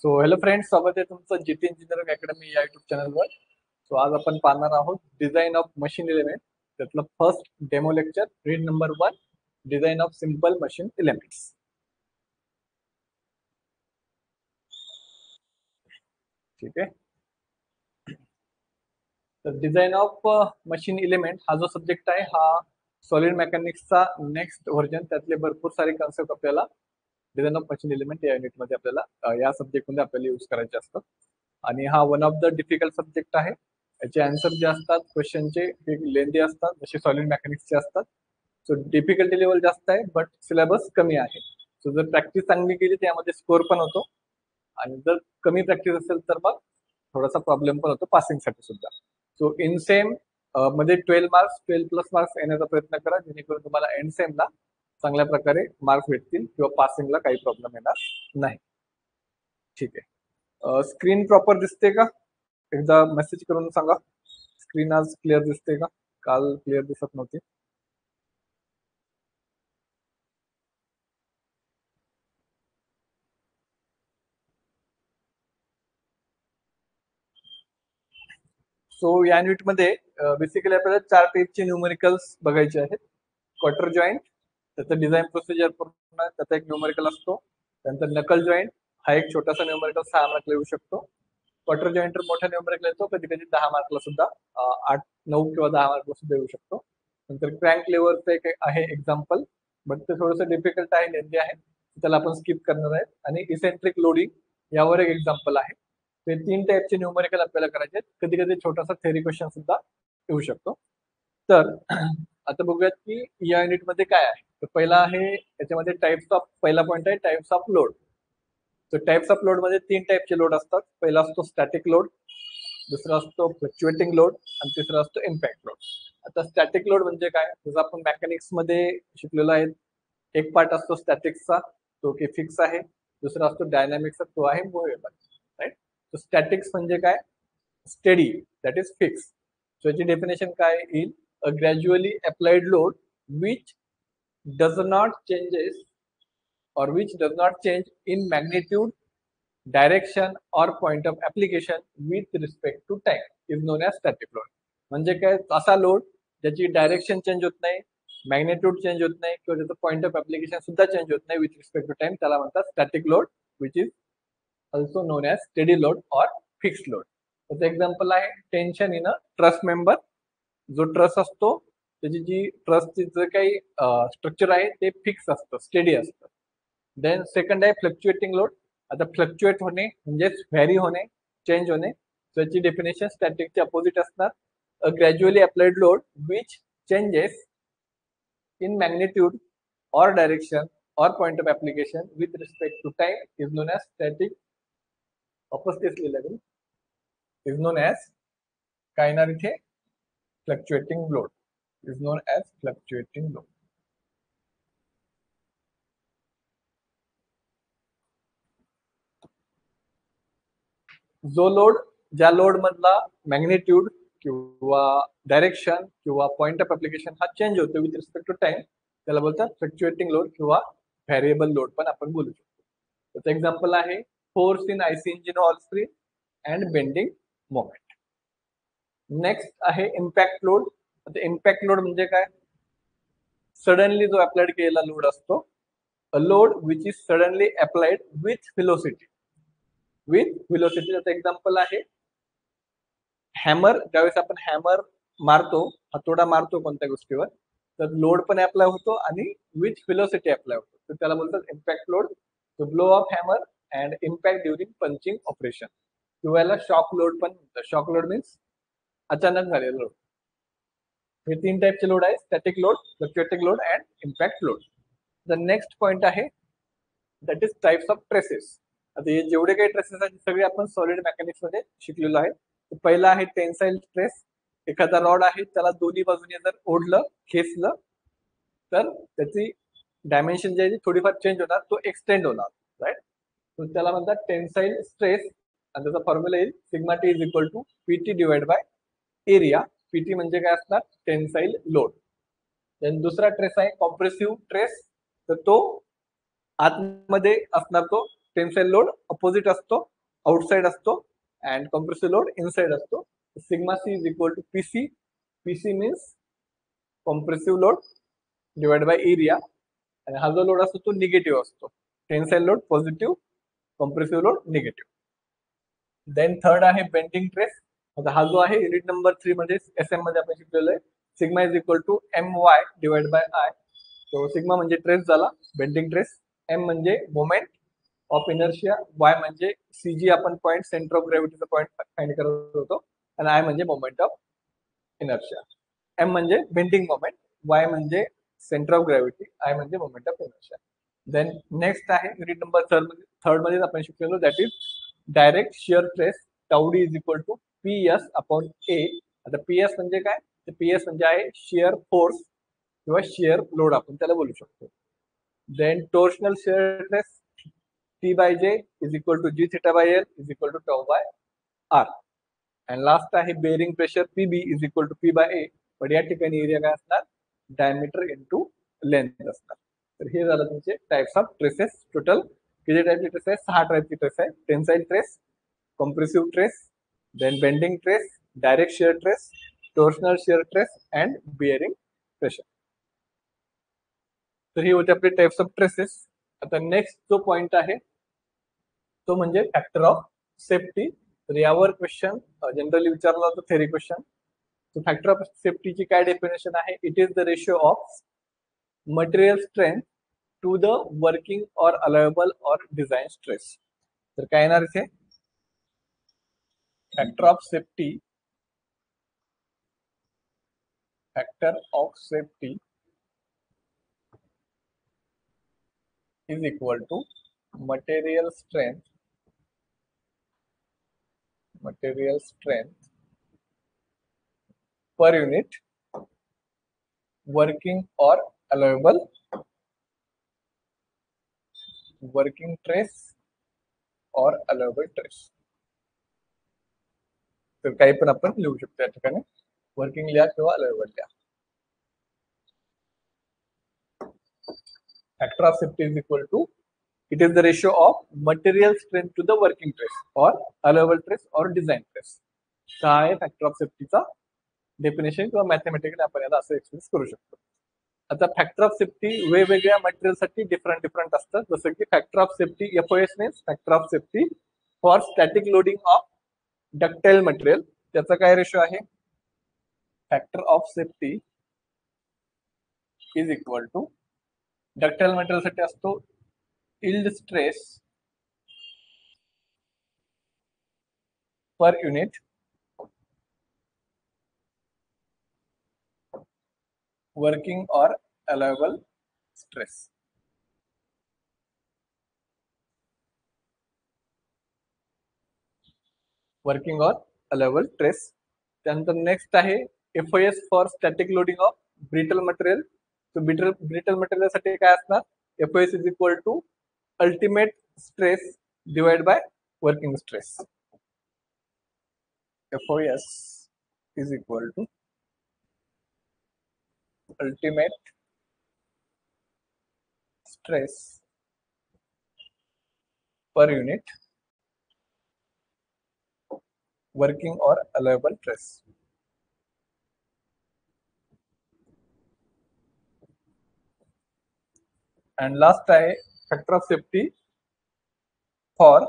So hello friends, स्वागत आहे तुमचं जिती इंजिनिअरिंग अकॅडमी या युट्यूब चॅनलवर. सो आज आपण पाहणार आहोत डिझाईन ऑफ मशीन एलिमेंट. त्यातलं first demo lecture, read number 1, design of simple machine elements. ठीक आहे. तर डिझाईन ऑफ मशीन एलिमेंट हा जो सब्जेक्ट आहे हा सॉलिड मेकॅनिक्सचा नेक्स्ट व्हर्जन. त्यातले भरपूर सारे कन्सेप्ट आपल्याला डिझाईन ऑफ मशीन एलिमेंट या युनिटमध्ये आपल्याला या सब्जेक्टमध्ये आपल्याला यूज करायचे असतात. आणि हा one of the difficult subject आहे. याचे आन्सर जे असतात क्वेश्चनचे हे लेंदी असतात, जसे सॉलिड मेकॅनिक्सचे असतात. सो डिफिकल्टी लेवल जास्त आहे बट सिलेबस कमी आहे. सो जर प्रॅक्टिस चांगली केली त्यामध्ये स्कोर पण होतो, आणि जर कमी प्रॅक्टिस असेल तर मग थोडासा प्रॉब्लेम पण होतो पासिंगसाठी सुद्धा. सो इन सेम मध्ये 12 मार्क्स 12 प्लस मार्क्स येण्याचा प्रयत्न करा, जेणेकरून तुम्हाला एंड सेमला चांगल्या प्रकारे मार्क्स भेटतील किंवा पासिंगला काही प्रॉब्लेम येणार नाही. ठीक आहे. स्क्रीन प्रॉपर दिसते का? एकदा मेसेज करून सांगा. स्क्रीन आज क्लिअर दिसते का? काल क्लिअर दिसत नव्हती. सो या युनिटमध्ये बेसिकली आपल्याला 4 टाईपचे न्यूमेरिकल्स बघायचे आहेत. क्वार्टर जॉईंट, त्याचं डिझाईन प्रोसिजर पूर्ण, त्याचा एक न्यूमेरिकल असतो. त्यानंतर नकल जॉईंट, हा एक छोटासा न्यूमेरिकल 6 मार्कला येऊ शकतो. क्वार्टर जॉईंट मोठा न्यूमेरिकल येतो, कधी कधी 10 मार्कला सुद्धा, 8, 9 किंवा 10 मार्कला सुद्धा येऊ शकतो. नंतर क्रँक लेवरचं एक आहे एक्झाम्पल, बट ते थोडंसं डिफिकल्ट आहे, लेंदी आहे, त्याला आपण स्किप करणार आहे. आणि इसेंट्रिक लोडिंग यावर एक एक्झाम्पल आहे. ते 3 टाईपचे न्यूमेरिकल आपल्याला करायचे आहेत. कधी कधी छोटासा थेरी क्वेश्चन सुद्धा येऊ शकतो. तर आता बघूयात की या युनिटमध्ये काय आहे. तर पहिला आहे याच्यामध्ये टाइप्स ऑफ, पहिला पॉईंट आहे टाइप्स ऑफ लोड. तर टाइप्स ऑफ लोड मध्ये 3 टाईपचे लोड असतात. पहिला असतो स्टॅटिक लोड, दुसरा असतो फ्लक्च्युएटिंग लोड, आणि तिसरा असतो इम्पॅक्ट लोड. आता स्टॅटिक लोड म्हणजे काय, जसं आपण मेकॅनिक्स मध्ये शिकलेलो आहे, एक पार्ट असतो स्टॅटिक्सचा, तो की फिक्स आहे. दुसरा असतो डायनामिक्सचा, तो आहे मुव्हेबल. राईट. तर स्टॅटिक्स म्हणजे काय? Steady, that is fix. So याची डेफिनेशन काय येईल? A gradually applied load which does not changes or which does not change in magnitude, direction or point of application with respect to time is known as static load. म्हणजे काय? असा load ज्याची direction change होत नाही, magnitude change होत नाही, किंवा त्याचं पॉईंट ऑफ ऍप्लिकेशन सुद्धा चेंज होत नाही विथ रिस्पेक्ट टू टाइम, त्याला म्हणतात static load, which is also known as steady load or fixed load. त्याचं एक्झाम्पल आहे tension in a truss member. जो ट्रस असतो त्याची जी ट्रसची जे काही स्ट्रक्चर आहे ते फिक्स असतं, स्टेडी असतं. देन सेकंड आहे फ्लक्च्युएटिंग लोड. आता फ्लक्च्युएट होणे म्हणजेच व्हॅरी होणे, चेंज होणे. त्याची डेफिनेशन स्टॅटिकचे अपोजिट असणार. A gradually applied load which changes in magnitude और डायरेक्शन और point of application with respect to time is known as static. Opposite लिहिलं इज नोन एज, काय येणार इथे? Fluctuating load is known as fluctuating load. जो load, ज्या load मधला magnitude किंवा डायरेक्शन किंवा पॉइंट ऑफ ऍप्लिकेशन हा चेंज होतो विथ रिस्पेक्ट टू टाइम, त्याला बोलतात फ्लक्च्युएटिंग लोड किंवा व्हेरिएबल लोड पण आपण बोलू शकतो. त्याचं एक्झाम्पल आहे force in IC engine all spring and bending moment. Next आहे इम्पॅक्ट लोड. आता इम्पॅक्ट लोड म्हणजे काय? सडनली जो अप्लाइड केलेला लोड असतो. A load which is suddenly applied with velocity. With velocity त्याचं एक्झाम्पल आहे हॅमर. ज्यावेळेस आपण हॅमर मारतो, हातोडा मारतो कोणत्या गोष्टीवर, तर लोड पण अप्लाय होतो आणि विथ व्हेलोसिटी अप्लाय होतो, तर त्याला बोलतात इम्पॅक्ट लोड. तो blow of hammer and impact during punching operation, किंवा याला शॉक लोड पण म्हणतात. शॉक लोड मीन्स अचानक झालेला लोड. हे 3 टाईपचे लोड आहे, static load, fluctuating load and impact load. The next point आहे that is types of stresses. आता हे जेवढे काही ट्रेसेस आहेत सगळे आपण सॉलिड मेकॅनिक्स मध्ये शिकलेलो आहे. पहिला आहे टेन्साइल स्ट्रेस. एखादा रॉड आहे त्याला दोन्ही बाजूने जर ओढलं, खेचलं, तर त्याची डायमेन्शन जी आहे ती थोडीफार चेंज होणार, तो एक्सटेंड होणार. राईट. तर त्याला म्हणतात टेन्साइल स्ट्रेस, आणि त्याचा फॉर्म्युला येईल sigma T is equal to P T divide by area. P T म्हणजे काय असणार? Tensile load. देन दुसरा ट्रेस आहे कॉम्प्रेसिव्ह ट्रेस. तर तो आतमध्ये असणार तो टेन्साईल लोड अपोजिट असतो, आउटसाइड असतो, अँड कॉम्प्रेसिव्ह लोड इनसाइड असतो. Sigma c is equal to P C. P C means compressive load divide by area, आणि हा जो लोड असतो तो निगेटिव्ह असतो. Tensile load positive, compressive load negative. Then third आहे बेंडिंग ट्रेस. आता हा जो आहे युनिट नंबर 3 मध्ये एसएम मध्ये आपण शिकलेलो आहे. Sigma is equal to M Y divide by I. तो सिग्मा म्हणजे ट्रेस झाला, बेंडिंग ट्रेस. एम म्हणजे मोमेंट ऑफ इनर्शिया, वाय म्हणजे सीजी आपण पॉईंट सेंटर ऑफ ग्रॅव्हिटीचा पॉईंट फाइंड करत होतो, आणि आय म्हणजे मोमेंट ऑफ इनर्शिया. एम म्हणजे बेंडिंग मोमेंट, वाय म्हणजे सेंटर ऑफ ग्रॅव्हिटी, आय म्हणजे moment of inertia. Then next आहे युनिट नंबर थर्ड मध्ये आपण शिकलेलो, that is direct shear trace. Tau D is equal to P S upon A. आता P S म्हणजे काय, तर पी एस म्हणजे आहे शिअर फोर्स किंवा शिअर लोड, आपण त्याला बोलू शकतो. Then torsional shear stress, T by J is equal to G theta by L is equal to tau by R. And last आहे bearing pressure PB is equal to P by A. पण या ठिकाणी area काय असणार, diameter into length असणार. तर हे झालं तुमचे टाइप्स ऑफ ट्रेसेस. टोटल किती टाइपचे ट्रेस आहे, 6 टाइपचे ट्रेस आहे. Tensile stress, compressive stress, then bending stress, direct shear stress, torsional shear stress and bearing pressure. तर हे होते आपले टाइप्स ऑफ ट्रेसेस. आता नेक्स्ट जो पॉइंट आहे तो म्हणजे फॅक्टर ऑफ सेफ्टी. तर यावर क्वेश्चन जनरली विचारला जातो, थेरी क्वेश्चन. तो फॅक्टर ऑफ सेफ्टीची काय डेफिनेशन आहे, it is the ratio of material strength to the working or allowable or design stress. तर काय येणार इथे, factor of safety, factor of safety is equal to material strength per unit working or allowable working stress or allowable stress. तर काही पण आपण लिहू शकतो या ठिकाणी, वर्किंग लिहा किंवा अलाउएबल लिहा. Factor of safety is equal to, it is the ratio of material strength to the working stress or allowable stress or design stress. हा आहे फॅक्टर ऑफ सेफ्टीचा डेफिनेशन, किंवा मॅथमॅटिकली आपण याला असं एक्सप्रेस करू शकतो. आता फॅक्टर ऑफ सेफ्टी वेगवेगळ्या मटेरियलसाठी डिफरंट असतात. जसं की factor of safety FOS means factor of safety for static loading of ductile material. त्याचा काय रेशो आहे, factor of safety is equal to, ductile material साठी असतो yield stress per unit working or allowable stress. Working or allowable stress. त्यानंतर next आहे FOS for static loading of brittle material. तर brittle material साठी काय असणार, FOS is equal to ultimate stress divide by working stress. FOS is equal to ultimate stress per unit working or allowable stress. And last आहे factor of safety for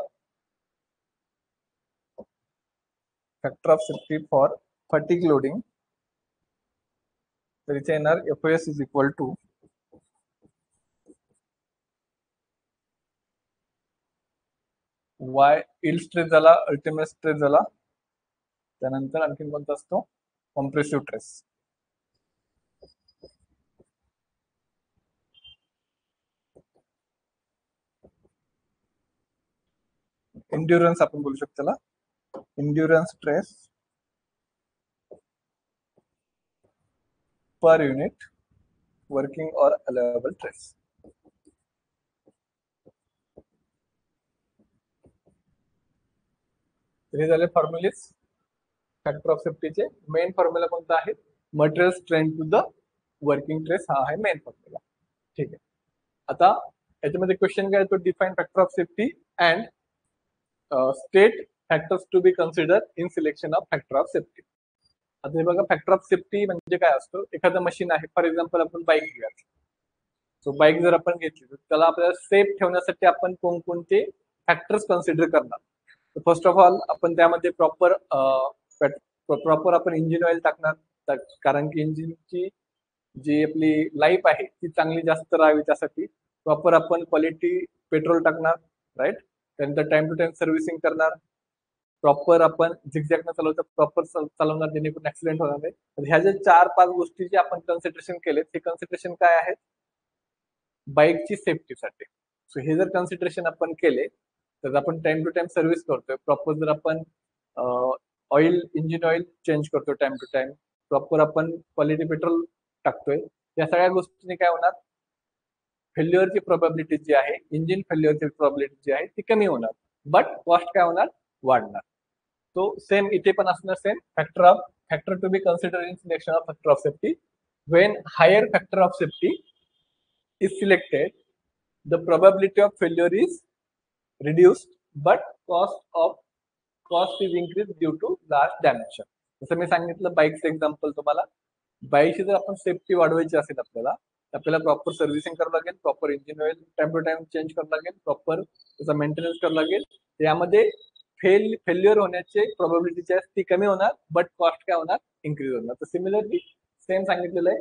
fatigue loading. तर इथे येणार FOS is equal to Y yield stress झाला, ultimate stress झाला, त्यानंतर आणखीन कोणता असतो, कॉम्प्रेसिव्ह स्ट्रेस. एन्ड्युरन्स आपण बोलू शकतो त्याला, endurance stress per unit working or allowable stress. हे झाले फॉर्म्युलेस फॅक्टर ऑफ सेफ्टीचे. मेन फॉर्म्युला कोणता आहे, material strength to the working stress, हा आहे मेन फॉर्म्युला. ठीक आहे. आता याच्यामध्ये क्वेश्चन काय तो define factor of safety and state factors to be consider in selection of factor of safety. आता हे बघा फॅक्टर ऑफ सेफ्टी म्हणजे काय असतो, एखादं मशीन आहे, फॉर एक्झाम्पल आपण बाईक घेऊया. सो बाईक जर आपण घेतली तर त्याला आपल्याला सेफ ठेवण्यासाठी आपण कोणकोणते फॅक्टर्स कन्सिडर करणार. फर्स्ट ऑफ ऑल आपण त्यामध्ये प्रॉपर आपण इंजिन ऑइल टाकणार, कारण की इंजिनची जी आपली लाईफ आहे ती चांगली जास्त राहावी त्यासाठी प्रॉपर आपण क्वालिटी पेट्रोल टाकणार, राईट. त्यानंतर टाइम टू टाइम सर्व्हिसिंग करणार, प्रॉपर आपण झिकझॅक न चालवता प्रॉपर चालवणार जेणेकरून ऍक्सिडेंट होणार नाही. तर ह्या ज्या 4-5 गोष्टी जे आपण कन्सिडरेशन केले ते कन्सिडरेशन काय आहेत बाईकची सेफ्टीसाठी. सो हे जर कन्सिडरेशन आपण केले तर आपण टाइम टू टाइम सर्व्हिस करतोय, प्रॉपर जर आपण ऑइल इंजिन ऑइल चेंज करतोय टाइम टू टाइम, प्रॉपर आपण क्वालिटी पेट्रोल टाकतोय, या सगळ्या गोष्टींनी काय होणार फेल्युअरची प्रोबॅबिलिटी जी आहे, इंजिन फेल्युअरची प्रोबॅबिलिटी जी आहे ती कमी होणार, बट कॉस्ट काय होणार वाढणार. तो सेम इथे पण असणार, same factor to be consider in selection of factor of safety. When higher factor of safety is selected, the probability of failure is reduced, but cost is increased due to large dimension. जसं मी सांगितलं बाईकचं example तुम्हाला, बाईकची जर आपण safety वाढवायची असेल आपल्याला प्रॉपर सर्व्हिसिंग करावं लागेल, proper engine oil time to time change करावं लागेल, प्रॉपर त्याचा मेंटेनन्स करावं लागेल. यामध्ये फेल्युअर होण्याची प्रोबॅबिलिटी जी आहे ती कमी होणार, बट कॉस्ट काय होणार इन्क्रीज होणार. तर सिमिलरली सेम सांगितलेलं आहे,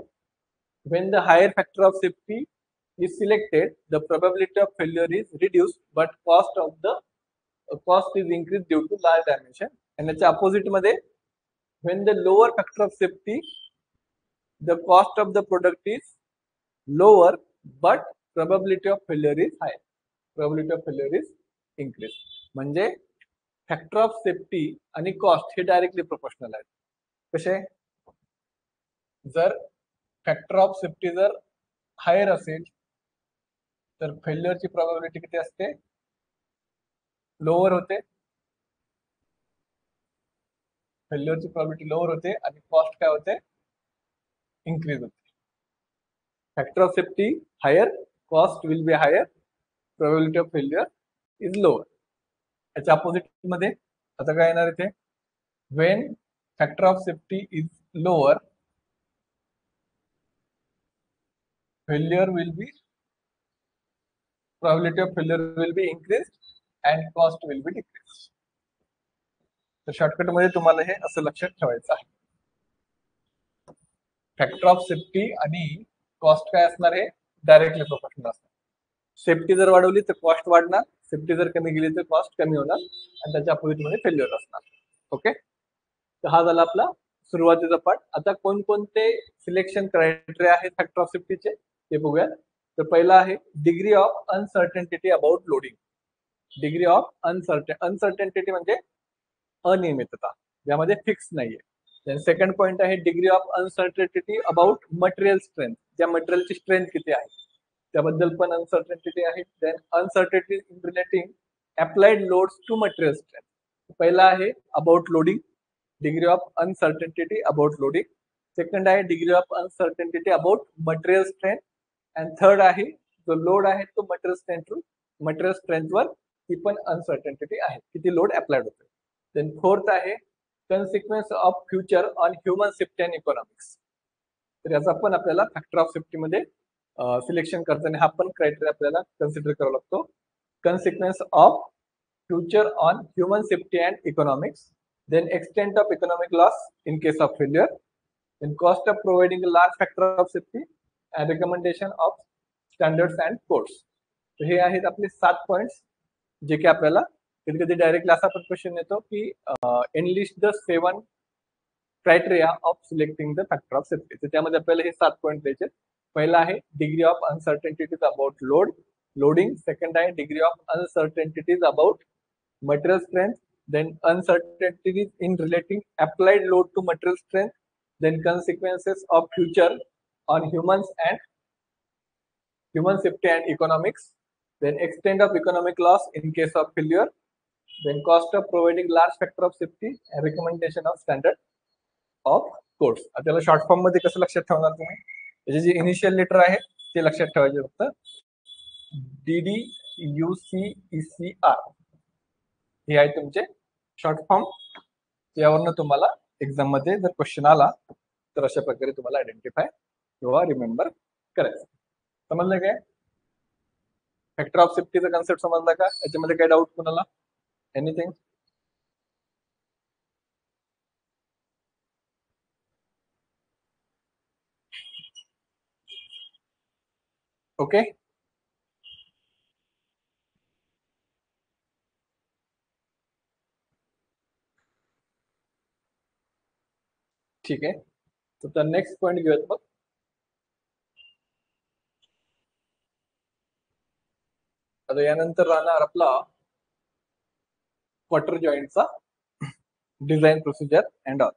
when the higher factor of safety is selected, the probability of failure is reduced, but cost is increased due to large dimension. And its opposite मध्ये, when the lower factor of safety, the cost of the product is lower, but probability of failure is high. Probability of failure is increased. म्हणजे factor of safety आणि cost हे directly proportional आहेत. कसे, जर factor of safety जर higher असेल तर फेल्युअरची probability किती असते, लोअर होते. फेल्युअरची प्रोबॅबिलिटी लोअर होते आणि कॉस्ट काय होते इन्क्रीज होते. Factor of safety higher, cost will be higher, probability of failure is lower. याच्या अपोजिट मध्ये आता काय येणार इथे, when factor of safety is lower, failure will be probability of failure will be increased and cost will be decreased. तर shortcut मध्ये तुम्हाला हे असं लक्षात ठेवायचं आहे. फॅक्टर ऑफ सेफ्टी आणि कॉस्ट काय असणार आहे डायरेक्टली प्रोपोर्शनल असणार. सेफ्टी जर वाढवली तर कॉस्ट वाढणार, सेफ्टी जर कमी केली तर कॉस्ट कमी होणार आणि त्याच्या अपोजिट मध्ये फेल्युअर असणार. ओके, तर हा झाला आपला सुरुवातीचा पार्ट. आता कोणकोणते सिलेक्शन क्रायटेरिया आहेत फॅक्टर ऑफ सेफ्टीचे ते बघूया. तर पहिला आहे degree of uncertainty about loading. Degree of uncertainty म्हणजे अनियमितता, ज्यामध्ये फिक्स नाहीये. देन सेकंड पॉइंट आहे degree of uncertainty about material strength, ज्या मटेरियलची स्ट्रेंथ किती आहे त्याबद्दल पण अनसर्टनिटी आहे. Then uncertainty in relating applied loads to material strength. पहिला आहे about loading, degree of uncertainty about loading. Second आहे degree of uncertainty about material strength. And third आहे जो लोड आहे तो मटेरियल स्ट्रेंथवर ती पण अनसर्टनिटी आहे, किती लोड अप्लाइड होतो. देन फोर्थ आहे consequence of future on human safety and economics. तर याचा पण आपल्याला फॅक्टर ऑफ सेफ्टी मध्ये सिलेक्शन करताना हा पण क्रायटेरिया आपल्याला कन्सिडर करावा लागतो. Consequence of future on human safety and economics. Then extent of economic loss in case of failure. Then cost of providing a large factor of safety and recommendation of standards and codes. तर हे आहेत आपले 7 points जे की आपल्याला कधी कधी directly असा पण क्वेश्चन येतो की enlist the 7 criteria of selecting the factor of safety. तर त्यामध्ये आपल्याला हे 7 पॉइंट द्यायचे. पहिला आहे degree of uncertainties about loading. Second आहे degree of uncertainties about material strength. Then uncertainties in relating applied load to material strength. Then consequences of future on human safety and economics. Then extent of economic loss in case of failure. Then cost of providing large factor of safety and recommendation of standard of codes. आता short form मध्ये कसं लक्षात ठेवणार तुम्ही, त्याचे जे initial letter आहे ते लक्षात ठेवायचे फक्त. DDUCECR हे आहे तुमचे शॉर्ट फॉर्म. यावरनं तुम्हाला एक्झाम मध्ये जर क्वेश्चन आला तर अशा प्रकारे तुम्हाला आयडेंटिफाय किंवा रिमेंबर करायचं. समजलं काय? फॅक्टर ऑफ सेफ्टीचा कन्सेप्ट समजला का? याच्यामध्ये काय डाऊट कुणाला? एनिथिंग? ओके. ठीक आहे. तर नेक्स्ट पॉईंट घेऊयात मग. आता यानंतर राहणार आपला क्वार्टर जॉईंटचा डिझाईन प्रोसिजर अँड ऑल.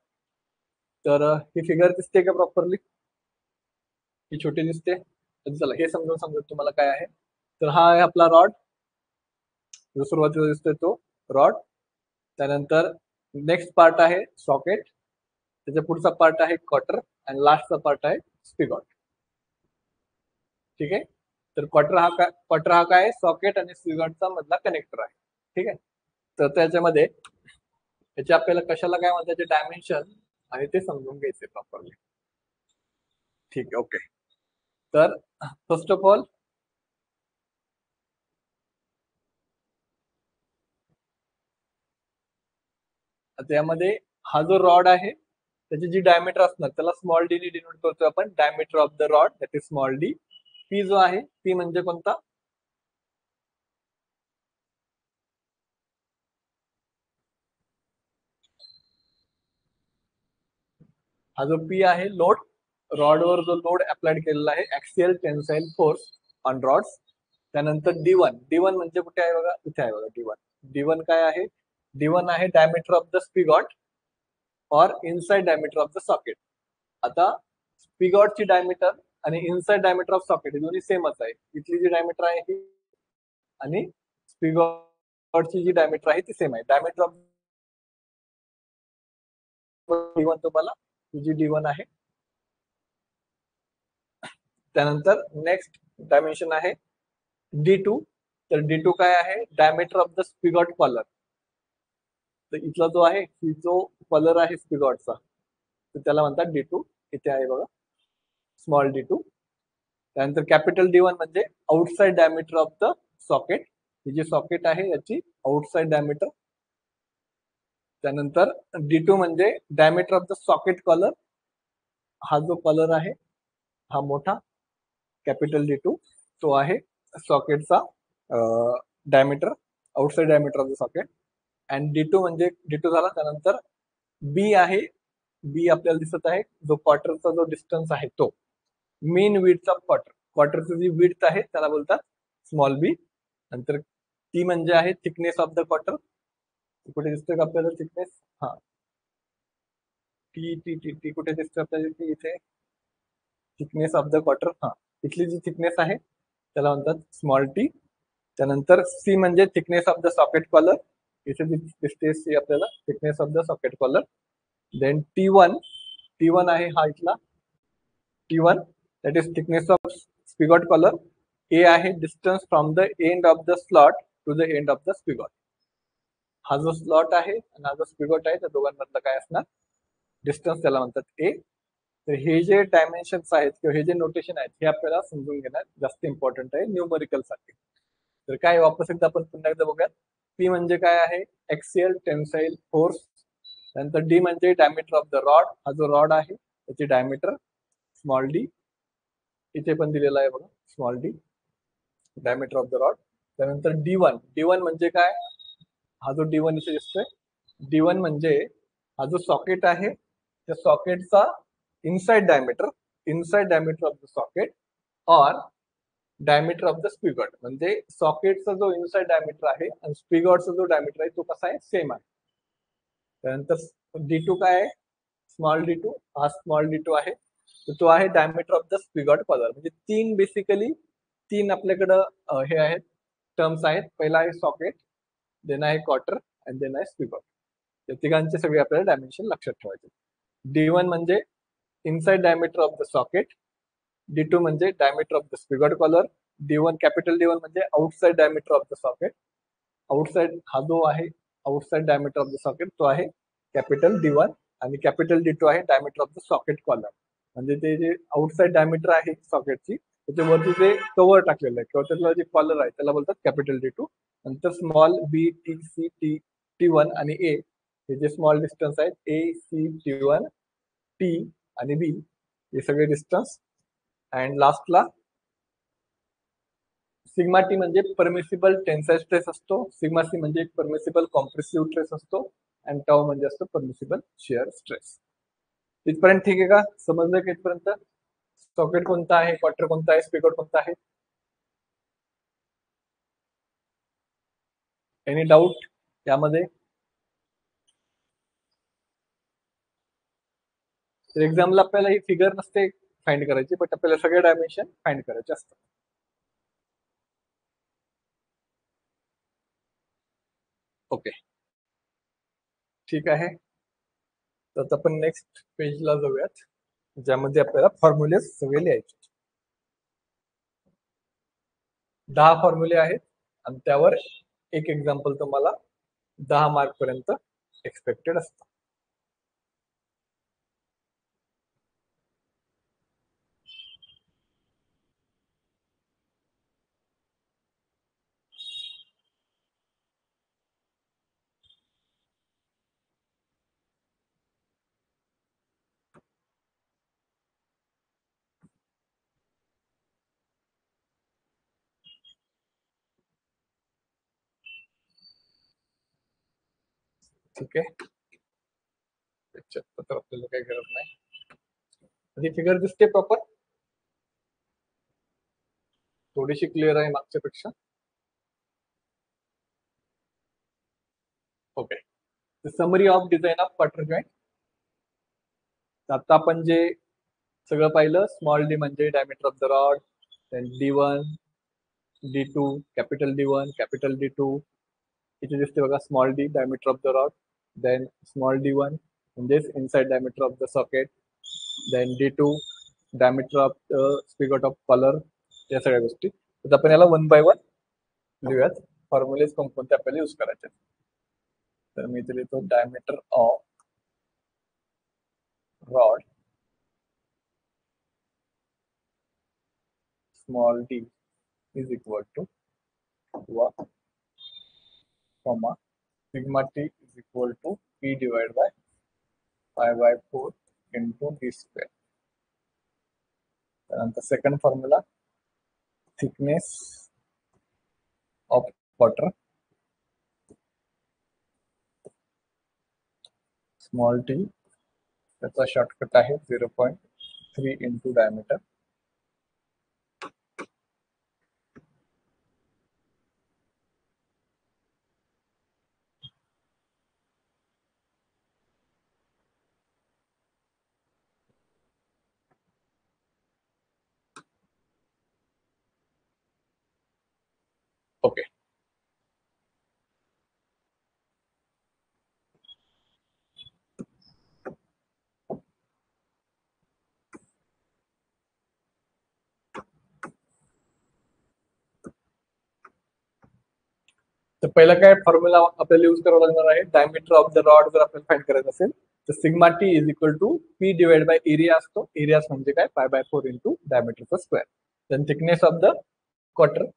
तर ही फिगर दिसते का प्रॉपरली? ही छोटी दिसते. तर चला हे समजून तुम्हाला काय आहे. तर हा आहे आपला रॉड, जो सुरुवातीला दिसतोय तो रॉड. त्यानंतर नेक्स्ट पार्ट आहे सॉकेट, त्याच्या पुढचा पार्ट आहे क्वार्टर आणि लास्टचा पार्ट आहे स्पिगॉट. ठीक आहे. तर क्वार्टर हा काय सॉकेट आणि स्पिगॉटचा मधला कनेक्टर आहे. ठीक आहे. तर त्याच्यामध्ये याचे आपल्याला कशाला काय म्हणतात त्याचे डायमेन्शन आहे ते समजून घ्यायचे प्रॉपरली. ठीक आहे. ओके. तर फर्स्ट ऑफ ऑल त्यामध्ये हा जो रॉड आहे त्याची जी डायमीटर असणार त्याला स्मॉल डी ने डिनोट करतो आपण. Diameter of the rod that is small D. P जो आहे पी म्हणजे कोणता? हा जो पी आहे लोड, रॉडवर जो लोड अप्लाइड केलेला आहे axial tensile force on rods. त्यानंतर डी वन म्हणजे कुठे आहे बघा, इथे आहे बघा डी वन काय आहे? डी1 आहे डायमीटर ऑफ द स्पिगॉट और inside diameter of the socket. आता स्पिगॉटची डायमीटर आणि इनसाइड डायमीटर ऑफ सॉकेट हे दोन्ही सेमच आहे. इथली जी डायमीटर आहे ही आणि स्पिगॉटची जी डायमीटर आहे ती सेम आहे. डायमीटर ऑफ डी1 तुम्हाला जी डी1 आहे. त्यानंतर नेक्स्ट डायमेन्शन आहे डी2. तर डी2 काय आहे? Diameter of the spigot collar. तर इथला जो आहे ही जो कॉलर आहे स्पिगॉटचा तर त्याला म्हणतात डी2. इथे आहे बघा स्मॉल डी2. त्यानंतर कॅपिटल डी1 म्हणजे outside diameter of the socket. ही जी सॉकेट आहे याची आउटसाइड डायमीटर. त्यानंतर डी2 म्हणजे diameter of the socket collar. हा जो कॉलर आहे हा मोठा कॅपिटल डी2 तो आहे सॉकेटचा diameter, outside diameter of the socket. And D two म्हणजे डी2 झाला. त्यानंतर बी आहे, बी आपल्याला दिसत आहे जो क्वार्टरचा जो डिस्टन्स आहे तो मेन विड्थ ऑफ क्वार्टर. क्वार्टरची जी विड्थ आहे त्याला बोलतात स्मॉल बी. नंतर टी म्हणजे आहे थिकनेस ऑफ द क्वार्टर. कुठे दिसतोय का आपल्याला थिकनेस? हा टी टी टी टी कुठे दिसतोय आपल्याला? इथे थिकनेस ऑफ द क्वार्टर. हा इथली जी थिकनेस आहे त्याला म्हणतात स्मॉल टी. त्यानंतर सी म्हणजे thickness of the socket collar. इथे दिसते सी आपल्याला thickness of the socket collar. Then T one आहे हा इथला T one that is thickness of spigot collar. A आहे distance from the end of the slot to the end of the spigot. हा जो slot आहे आणि हा जो स्पिगॉट आहे त्या दोघांमधलं काय असणार डिस्टन्स त्याला म्हणतात ए. तर हे जे डायमेन्शन्स आहेत किंवा हे जे नोटेशन आहेत हे आपल्याला समजून घेण्यात जास्त इम्पॉर्टंट आहे न्यूमरिकल साठी. तर काय वापस एकदा आपण पुन्हा एकदा बघूयात. पी म्हणजे काय आहे? Axial tensile force. त्यानंतर डी म्हणजे डायमीटर ऑफ द रॉड. हा जो रॉड आहे त्याची डायमीटर स्मॉल डी. इथे पण दिलेला आहे बघा small D diameter of the rod. त्यानंतर डी वन म्हणजे काय? हा जो डी1 इथे दिसतोय डी1 म्हणजे हा जो सॉकेट आहे त्या सॉकेटचा inside diameter of the socket और डायमीटर ऑफ द स्पिगॉट. म्हणजे सॉकेटचा जो इनसाइड डायमीटर आहे आणि स्पिगॉटचा जो डायमीटर आहे तो कसा आहे? सेम आहे. त्यानंतर डी2 काय आहे? स्मॉल डी2. हा स्मॉल डी2 आहे तर तो आहे diameter of the spigot collar. म्हणजे तीन आपल्याकडं हे आहेत टर्म्स आहेत. पहिला आहे सॉकेट, देन आहे क्वार्टर आणि देन आहे स्पिगॉट. या तिघांचे सगळे आपल्याला डायमेन्शन लक्षात ठेवायचे. डी1 म्हणजे inside diameter of the socket. D two म्हणजे diameter of the spigot collar. D1 capital D1 म्हणजे outside diameter of the socket. Outside हा जो आहे outside diameter of the socket तो आहे कॅपिटल D1 आणि कॅपिटल D2 आहे diameter of the socket column. म्हणजे ते जे आउटसाइड डायमीटर आहे सॉकेटची त्याच्यावरती जे कव्हर टाकलेलं आहे किंवा त्यातला जे कॉलर आहे त्याला बोलतात कॅपिटल D2. नंतर स्मॉल बी टी सी टी T1 आणि ए हे जे स्मॉल डिस्टन्स आहेत A C T1 T आणि B हे सगळे डिस्टन्स. अँड लास्टला सिग्मा टी म्हणजे परमिसिबल टेन्साइल स्ट्रेस असतो, सिग्मा सी म्हणजे परमिसिबल कॉम्प्रेसिव्ह स्ट्रेस असतो आणि टाऊ म्हणजे असतो परमिसिबल शिअर स्ट्रेस. इथपर्यंत ठीक आहे का? समजलं का इथपर्यंत? सॉकेट कोणता आहे, क्वार्टर कोणता आहे, स्पीकर कोणता आहे? एनी डाऊट यामध्ये? तर एक्झामला आपल्याला ही फिगर नसते फाइंड करायची, बट आपल्याला सगळे डायमेन्शन फाइंड करायचे असतात. ओके, ठीक आहे. तर आपण नेक्स्ट पेजला जाऊयात ज्यामध्ये आपल्याला फॉर्म्युले सगळे लिहायचे. 10 फॉर्म्युले आहेत आणि त्यावर एक एक्झाम्पल तुम्हाला 10 मार्क पर्यंत एक्सपेक्टेड असतं. ठीक आहे, त्याच्यात तर आपल्याला काही गरज नाही. ही फिगर दिसते प्रॉपर, थोडीशी क्लिअर आहे मागच्या पेक्षा. Okay, summary of design of cotter joint. आता आपण जे सगळं पाहिलं, स्मॉल डी म्हणजे diameter of the rod, then D1 D2 capital D1 capital D2 इथे दिसते बघा small D diameter of the rod, then small D1 म्हणजेच inside diameter of the socket, then D2 diameter of the spigot of collar, या सगळ्या गोष्टी. तर आपण याला 1 बाय 1 लिहूयात. फॉर्म्युलेज कोणकोणते आपल्याला यूज करायचे. तर मी इथे लिहितो diameter of rod small D is equal to comma sigma t is equal to P divided by pi by 4 into D square. And the second formula, thickness of quarter small t, त्याचा shortcut आहे 0.3 into diameter. Okay, तर पहिला काय formula आपल्याला use करावा लागणार आहे. Diameter of the rod जर आपल्याला फाइंड करायचं असेल तर sigma T is equal to P divide by area असतो. एरिया म्हणजे काय, पाय बाय 4 इंटू डायमीटरचा square. Then thickness of the cotter.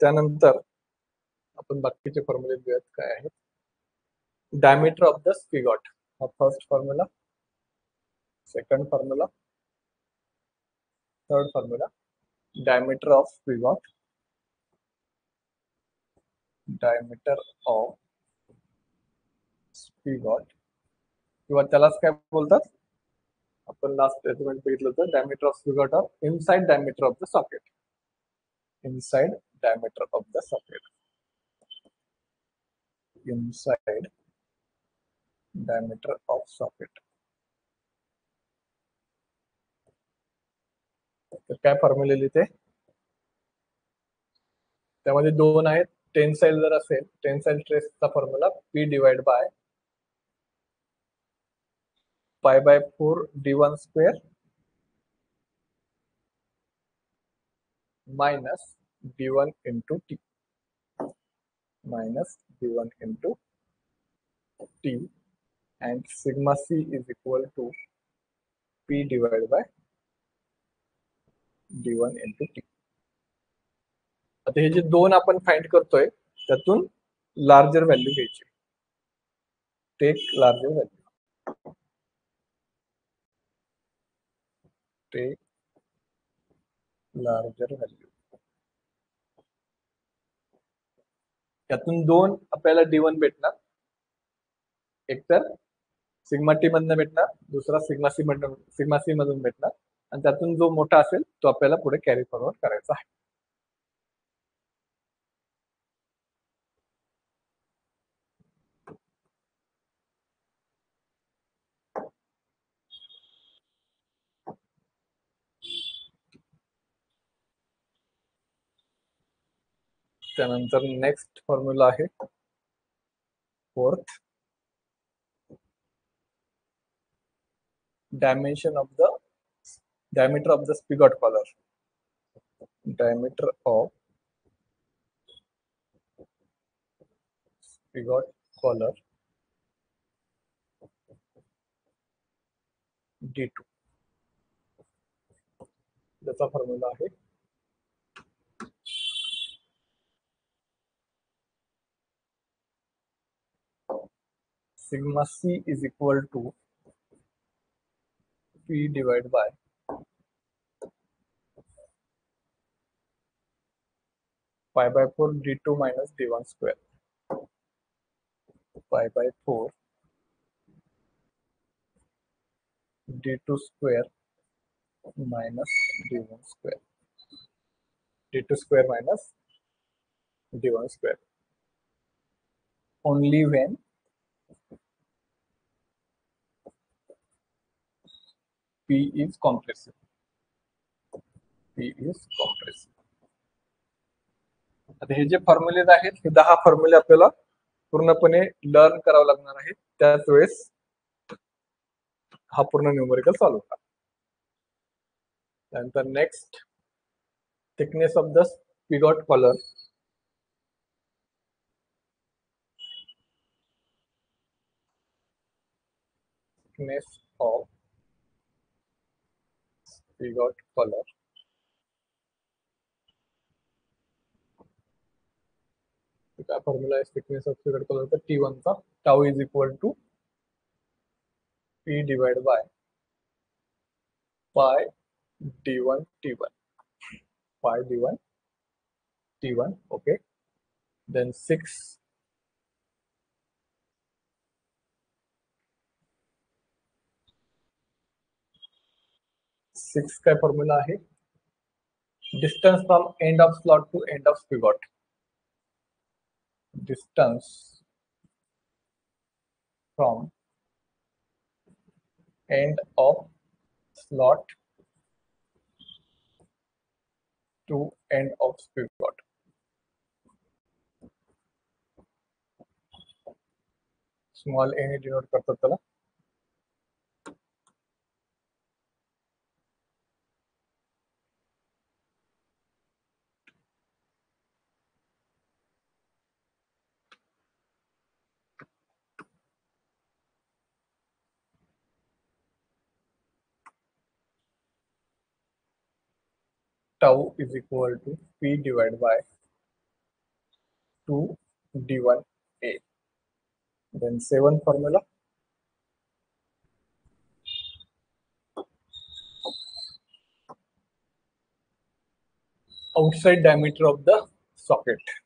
त्यानंतर आपण बाकीचे फॉर्म्युले घेऊयात काय आहेत. डायमीटर ऑफ द स्पिगॉट हा first formula, second formula, third formula, diameter of spigot, diameter of spigot किंवा त्यालाच काय बोलतात आपण लास्ट स्टेटमेंट बघितलं होतं, diameter of spigot of inside diameter of the socket, inside diameter of the socket, inside diameter of socket. तर काय फॉर्म्युले लिहिते त्यामध्ये दोन आहेत. टेन्साइल जर असेल, टेन्साइल स्ट्रेसचा formula P divide by pi by 4 D1 square minus d1 into t minus d1 into t, and sigma c is equal to p divided by d1 into t. आता हे जे दोन आपण फाइंड करतोय त्यातून लार्जर व्हॅल्यू घ्यायची. Take larger value, take larger value. त्यातून दोन आपल्याला d1 भेटणार, एक तर सिग्मा टी मधनं भेटणार, दुसरा सिग्मा सी मधून भेटणार, आणि त्यातून जो मोठा असेल तो आपल्याला पुढे कॅरी फॉरवर्ड करायचा आहे. त्यानंतर नेक्स्ट फॉर्म्युला आहे fourth, diameter of the spigot collar, diameter of spigot collar d2. त्याचा फॉर्म्युला आहे sigma c is equal to p divided by pi by 4 d2 minus d1 square, pi by 4 d2 square minus d1 square, d2 square minus d1 square, only when p is compressive, p is compressive. आता हे जे formulas आहेत हे 10 फॉर्म्युले आपल्याला पूर्णपणे learn करावं लागणार आहे, त्याच वेळेस हा पूर्ण न्यूमेरिकल सॉल्व्ह होता. त्यानंतर next, thickness of the spigot collar, thickness of spigot collar काय फॉर्म्युला आहे थिकनेस ऑफ स्पिगॉट कॉलरचा, T1 चा tau is equal to P divide by pi D1 T1, पाय D1 T1. ओके, देन 6 काय formula आहे, distance from end of slot to end of spigot, distance from end of slot to end of spigot. Small A denote करतात त्याला. Tau is equal to P divided by 2 D1 A. Then 7 formula, outside diameter of the socket,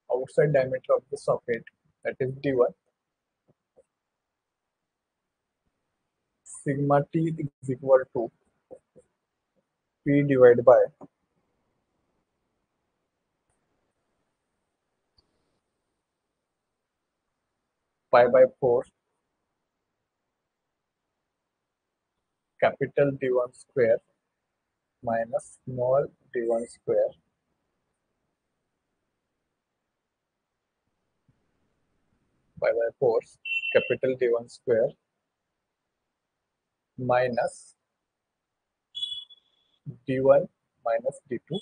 outside diameter of the socket, that is D1, sigma T is equal to P divided by pi by 4 capital D1 square minus small d1 square pi by 4 capital D1 square minus D1 minus D2,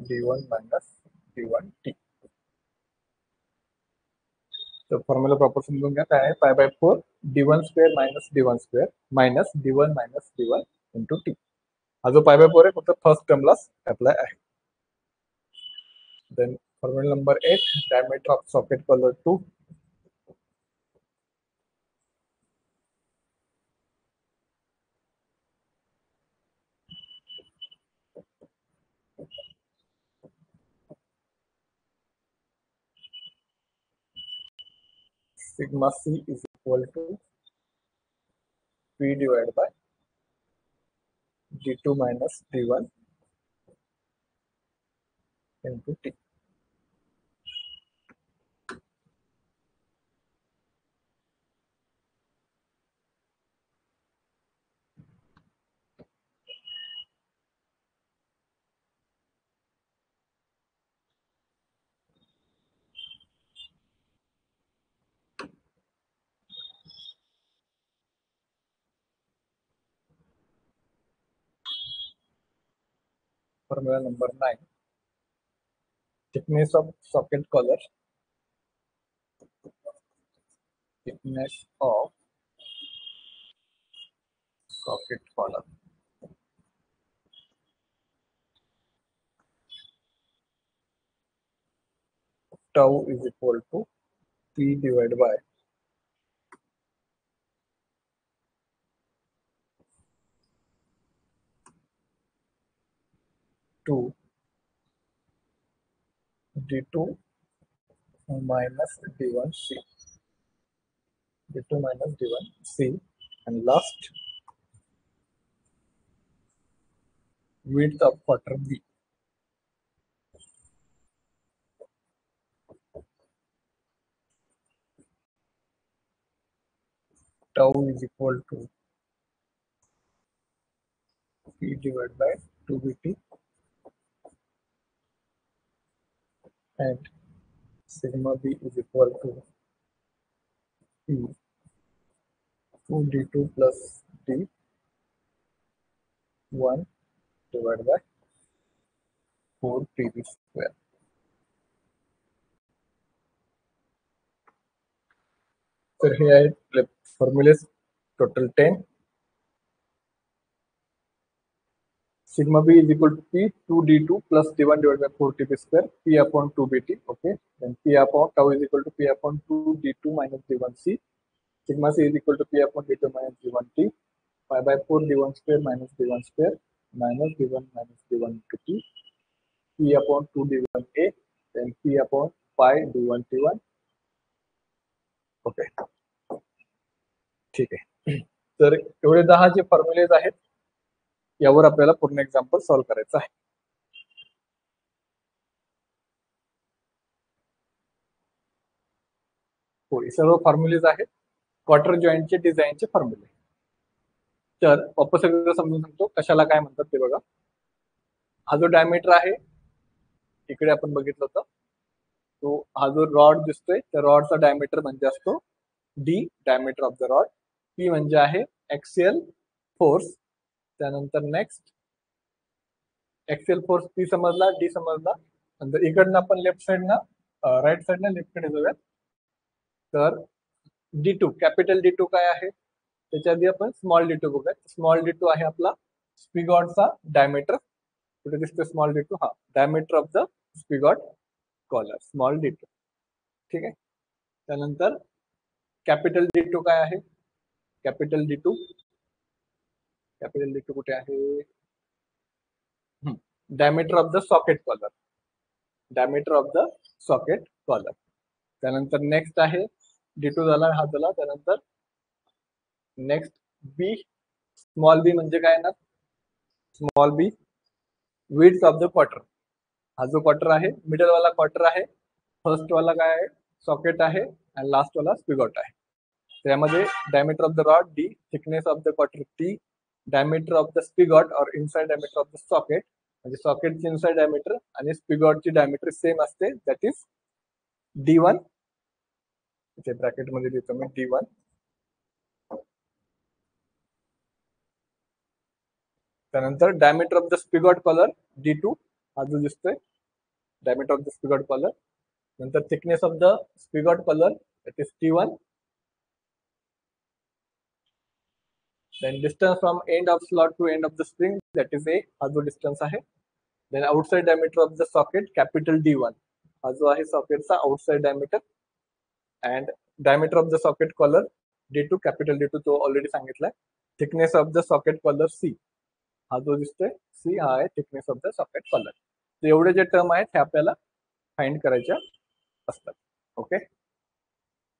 D1 minus D1 T. तर formula proper समजून घ्या. काय आहे? Pi by 4 D1 square minus D1 square minus D1 minus D1 into T. हा जो pi by 4 आहे फक्त first टर्मलाच अप्लाय आहे. Then formula number 8, diameter of socket collar 2. Sigma C is equal to P divided by D2 minus D1 into T. Formula number 9, thickness of socket collar, thickness of socket collar. Tau is equal to P divided by two D2 minus D1 C. D2 minus D1 C, and last width of quarter B. Tau is equal to P divided by 2BT, and sigma B is equal to P 2D2 plus D1 divided by 4PB square. तर हे आहेत फॉर्म्युलेस total 10. Sigma B is equal to P 2D2 plus D1 divided by 4TB square, P upon 2BT. Okay, then P upon tau is equal to P upon 2D2 minus D1C. Sigma C is equal to P upon D2 minus D1T. Pi by 4 D1 square minus D1 square minus D1 minus D1 into T. P upon 2 D1A, then P upon pi D1 T1. Okay, ठीक आहे. तर एवढे 10 जे formulas आहेत यावर आपल्याला पूर्ण example solve करायचं आहे. हो, हे सर्व फॉर्म्युलेज आहेत क्वार्टर जॉईंटचे डिझाईनचे फॉर्म्युले. तर वापस सगळं समजून सांगतो कशाला काय म्हणतात ते बघा. हा जो डायमीटर आहे इकडे आपण बघितलं होतं, तो हा जो रॉड दिसतोय त्या रॉडचा डायमीटर म्हणजे असतो D, diameter of the rod. P म्हणजे आहे एक्सियल फोर्स. त्यानंतर नेक्स्ट एक्सियल फोर्स पी समजला, डी समजला. नंतर इकडनं आपण लेफ्ट साइडनं राईट साइडनं लेफ्टकडे जाऊयात. तर D2 कॅपिटल D2 काय आहे त्याच्या आधी आपण स्मॉल D2 बघूयात. स्मॉल D2 आहे आपला स्पिगॉटचा डायमीटर. कुठे दिसतो स्मॉल D2? हा, diameter of the spigot collar, small D2. ठीक आहे. त्यानंतर कॅपिटल D2 काय आहे? कॅपिटल D2, कॅपिटल D2 कुठे आहे? Diameter of the socket collar, diameter of the socket collar. त्यानंतर नेक्स्ट आहे D2 झाला, हा झाला. त्यानंतर नेक्स्ट बी, स्मॉल बी म्हणजे काय ना? Small B width of the cotter. हा जो क्वार्टर आहे मिडल वाला क्वार्टर आहे. फर्स्ट वाला काय आहे? सॉकेट आहे, आणि लास्ट वाला स्पिगॉट आहे. त्यामध्ये diameter of the rod D, thickness of the cotter T, diameter of the spigot और inside diameter of the socket, म्हणजे सॉकेटची इनसाइड डायमीटर आणि स्पिगॉटची डायमीटर सेम असते, दॅट इज D1 इथे ब्रॅकेटमध्ये लिहितो मी D1. त्यानंतर diameter of the spigot collar D2 हा जो दिसतोय, diameter of the spigot collar. नंतर thickness of the spigot collar that is T1. Then distance from end of slot to end of the spring that is A हा जो distance आहे. Then outside diameter of the socket capital D1 हा जो आहे सॉकेटचा outside diameter. And diameter of the socket collar D2 capital D2 तो already सांगितलाय. Thickness of the socket collar C हा जो दिसतोय C हा आहे thickness of the socket collar. तर एवढे जे टर्म आहेत हे आपल्याला फाइंड करायच्या असतात. ओके,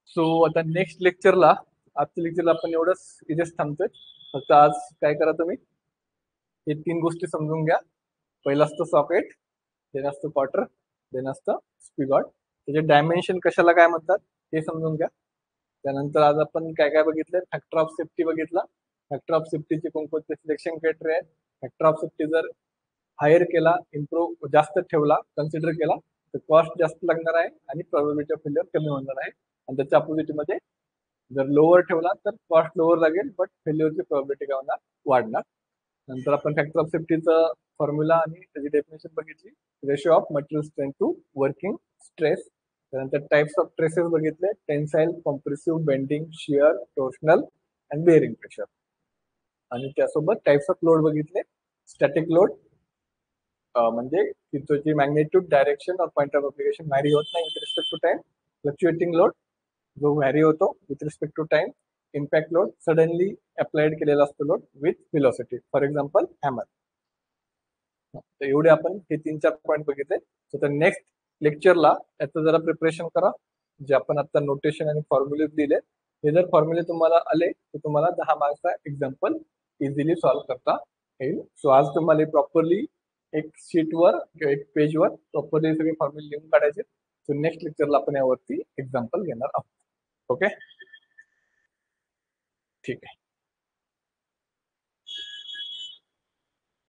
सो आता नेक्स्ट लेक्चरला, आजच्या लेक्चरला आपण एवढंच इथेच थांबतोय. फक्त आज काय करा तुम्ही, हे 3 गोष्टी समजून घ्या. पहिलं असतं सॉकेट, देन असतं क्वार्टर, देन असतं स्पिगॉट. त्याचे डायमेन्शन कशाला काय म्हणतात हे समजून घ्या. त्यानंतर आज आपण काय काय बघितलं, फॅक्टर ऑफ सेफ्टी बघितला. फॅक्टर ऑफ सेफ्टीचे कोणकोणते सिलेक्शन क्रायटेरिया आहेत. फॅक्टर ऑफ सेफ्टी जर हायर केला, इम्प्रूव्ह जास्त ठेवला, कन्सिडर केला तर कॉस्ट जास्त लागणार आहे आणि प्रोबॅबिलिटी ऑफ फेल्युअर कमी होणार आहे. आणि त्याच्या अपोजिटमध्ये जर लोअर ठेवला तर कॉस्ट लोअर लागेल बट फेल्युअरची प्रोबॅबिलिटी काय होणार, वाढणार. नंतर आपण फॅक्टर ऑफ सेफ्टीचं फॉर्म्युला आणि त्याची डेफिनेशन बघितली. Ratio of material strength to working stress. त्यानंतर टाइप्स ऑफ ट्रेसेस बघितले, tensile, compressive, bending, shear, torsional and bearing pressure. आणि त्यासोबत टाइप्स ऑफ लोड बघितले. स्टॅटिक लोड म्हणजे त्याची मॅग्नेट्यूड, डायरेक्शन और पॉइंट ऑफ अप्लिकेशन व्हॅरी होत नाही with respect to time. Fluctuating load जो व्हॅरी होतो with respect to time. Impact load suddenly applied केलेला असतो load with velocity, for example hammer. तर एवढे आपण हे 3-4 पॉईंट बघितले. तर नेक्स्ट लेक्चरला याचं जरा प्रिपरेशन करा. जे आपण आता नोटेशन आणि फॉर्म्युले दिले, हे जर फॉर्म्युले तुम्हाला आले तर तुम्हाला 10 मार्क्सचा एक्झाम्पल इझिली सॉल्व्ह करता येईल. सो आज तुम्हाला प्रॉपरली एक शीटवर किंवा एक पेजवर प्रॉपरली सगळे फॉर्म्युले लिहून काढायचे. सो नेक्स्ट लेक्चरला आपण यावरती एक्झाम्पल घेणार आहोत. ओके, ठीक आहे.